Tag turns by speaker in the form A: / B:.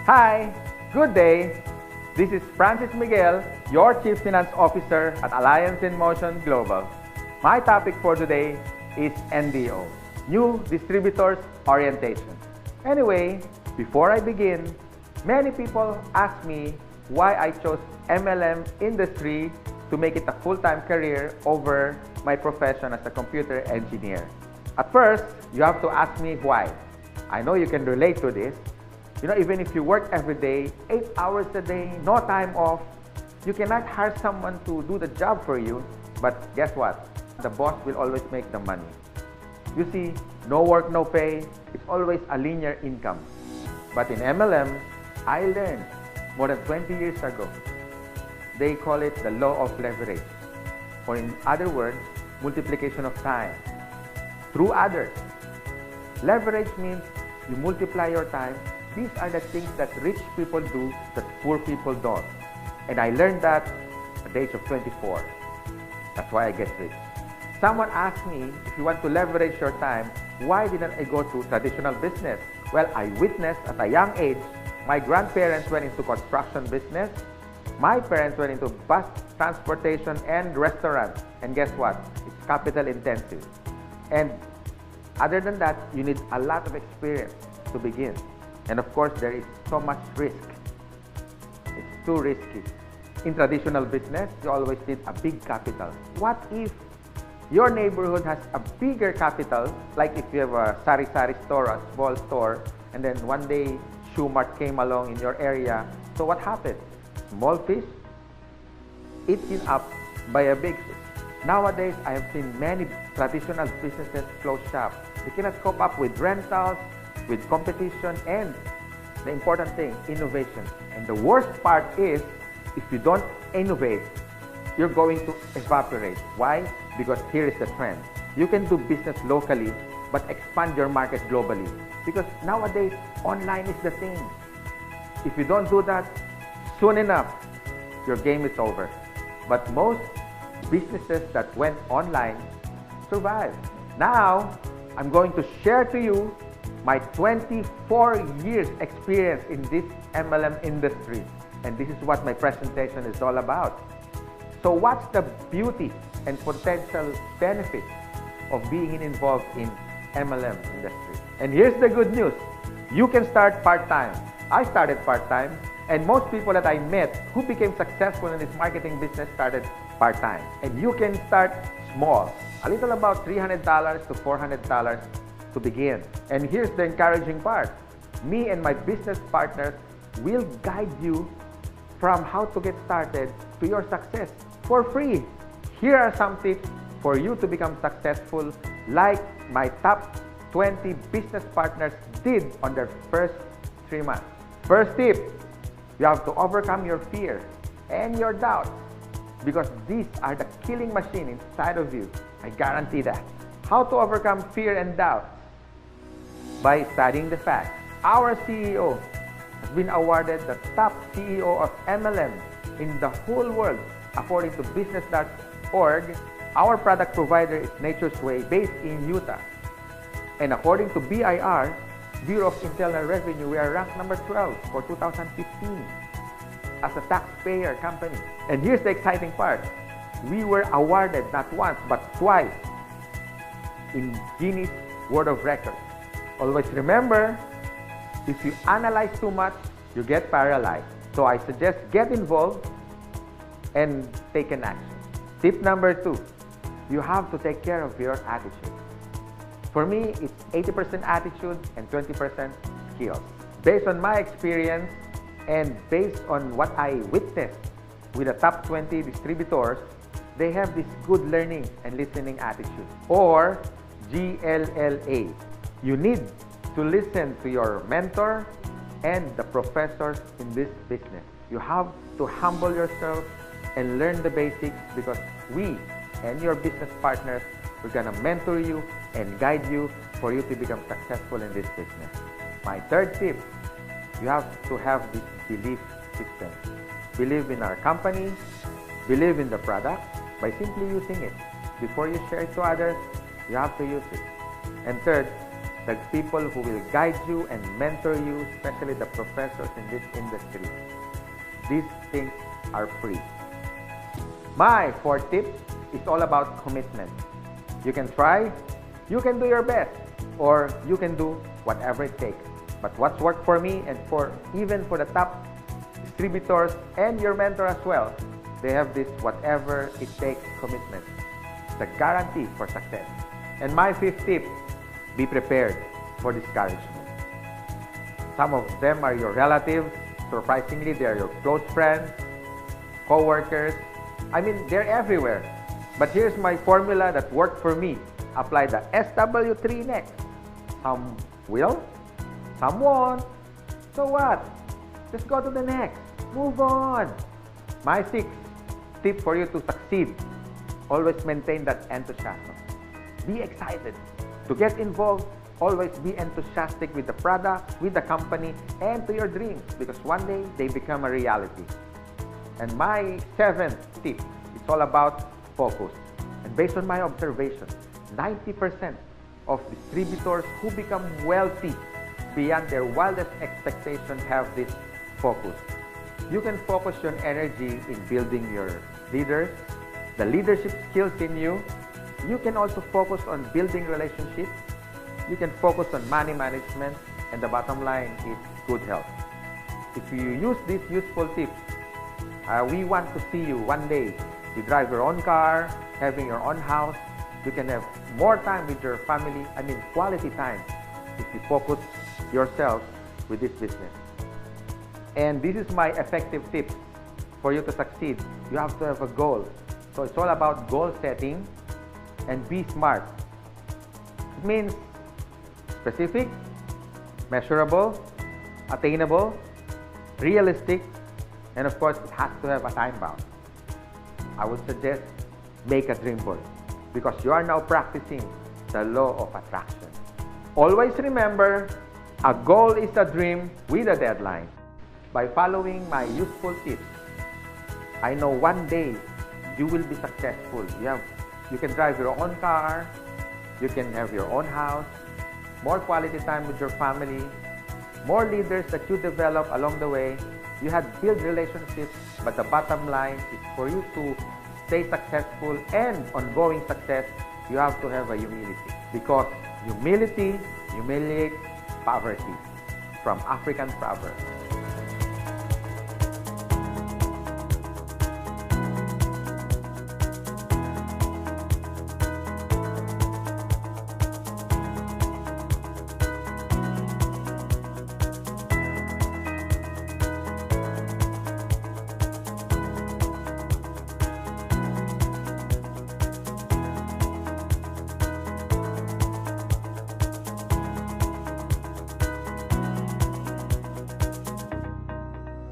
A: Hi, good day. This is Francis Miguel, your Chief Finance Officer at Alliance in Motion Global. My topic for today is NDO, New Distributors Orientation. Anyway, before I begin, many people ask me why I chose MLM industry to make it a full-time career over my profession as a computer engineer. At first, you have to ask me why. I know you can relate to this. Even if you work every day, 8 hours a day, no time off, you cannot hire someone to do the job for you. But guess what? The boss will always make the money. You see, no work, no pay. It's always a linear income. But in MLM, I learned more than 20 years ago. They call it the law of leverage. Or in other words, multiplication of time through others. Leverage means you multiply your time. These are the things that rich people do that poor people don't. And I learned that at the age of 24. That's why I get rich. Someone asked me, if you want to leverage your time, why didn't I go to traditional business? Well, I witnessed at a young age, my grandparents went into construction business. My parents went into bus transportation and restaurants. And guess what? It's capital intensive. And other than that, you need a lot of experience to begin. And of course, there is so much risk. It's too risky. In traditional business, you always need a big capital. What if your neighborhood has a bigger capital, like if you have a sari-sari store, a small store, and then one day Shoe Mart came along in your area. So what happened? Small fish eaten up by a big fish. Nowadays, I have seen many traditional businesses close shop. They cannot cope up with rentals, with competition, and the important thing, innovation. And the worst part is, if you don't innovate, you're going to evaporate. Why? Because here is the trend. You can do business locally, but expand your market globally. Because nowadays, online is the thing. If you don't do that, soon enough, your game is over. But most businesses that went online survived. Now, I'm going to share to you my 24 years experience in this MLM industry. And this is what my presentation is all about. So what's the beauty and potential benefits of being involved in MLM industry? And here's the good news. You can start part-time. I started part-time, and most people that I met who became successful in this marketing business started part-time. And you can start small, a little about $300 to $400 to begin. And here's the encouraging part. Me and my business partners will guide you from how to get started to your success for free. Here are some tips for you to become successful, like my top 20 business partners did on their first 3 months. First tip, you have to overcome your fear and your doubts, because these are the killing machine inside of you. I guarantee that. How to overcome fear and doubt? By studying the facts. Our CEO has been awarded the top CEO of MLM in the whole world. According to business.org, our product provider is Nature's Way, based in Utah. And according to BIR, Bureau of Internal Revenue, we are ranked number 12 for 2015 as a taxpayer company. And here's the exciting part. We were awarded not once but twice in Guinness World of Records. Always remember, if you analyze too much, you get paralyzed. So I suggest get involved and take an action. Tip number 2, you have to take care of your attitude. For me, it's 80% attitude and 20% skills. Based on my experience and based on what I witnessed with the top 20 distributors, they have this good learning and listening attitude, or GLLA. You need to listen to your mentor and the professors in this business. You have to humble yourself and learn the basics, because we and your business partners, we're gonna mentor you and guide you for you to become successful in this business. My third tip, you have to have this belief system. Believe in our company, believe in the product by simply using it. Before you share it to others, you have to use it. And third, the people who will guide you and mentor you, especially the professors in this industry. These things are free. My fourth tip is all about commitment. You can try, you can do your best, or you can do whatever it takes. But what's worked for me and even for the top distributors and your mentor as well, they have this whatever it takes commitment. It's a guarantee for success. And my fifth tip, be prepared for discouragement. Some of them are your relatives. Surprisingly, they are your close friends, co-workers. I mean, they're everywhere. But here's my formula that worked for me. Apply the SW3 next. Some will, some won't. So what? Just go to the next. Move on. My sixth tip for you to succeed, always maintain that enthusiasm. Be excited. To get involved, always be enthusiastic with the product, with the company, and to your dreams, because one day they become a reality. And my seventh tip, it's all about focus. And based on my observation, 90% of distributors who become wealthy beyond their wildest expectations have this focus. You can focus your energy in building your leaders, the leadership skills in you. You can also focus on building relationships. You can focus on money management, and the bottom line is good health. If you use these useful tips, we want to see you one day. You drive your own car, having your own house. You can have more time with your family, quality time, if you focus yourself with this business. And this is my effective tip for you to succeed. You have to have a goal. So it's all about goal setting and be smart. It means specific, measurable, attainable, realistic, and of course, it has to have a time bound. I would suggest make a dream board because you are now practicing the law of attraction. Always remember, a goal is a dream with a deadline. By following my useful tips, I know one day you will be successful. You can drive your own car, you can have your own house, more quality time with your family, more leaders that you develop along the way. You had built relationships, but the bottom line is for you to stay successful and ongoing success, you have to have a humility. Because humility humiliates poverty, from African proverb.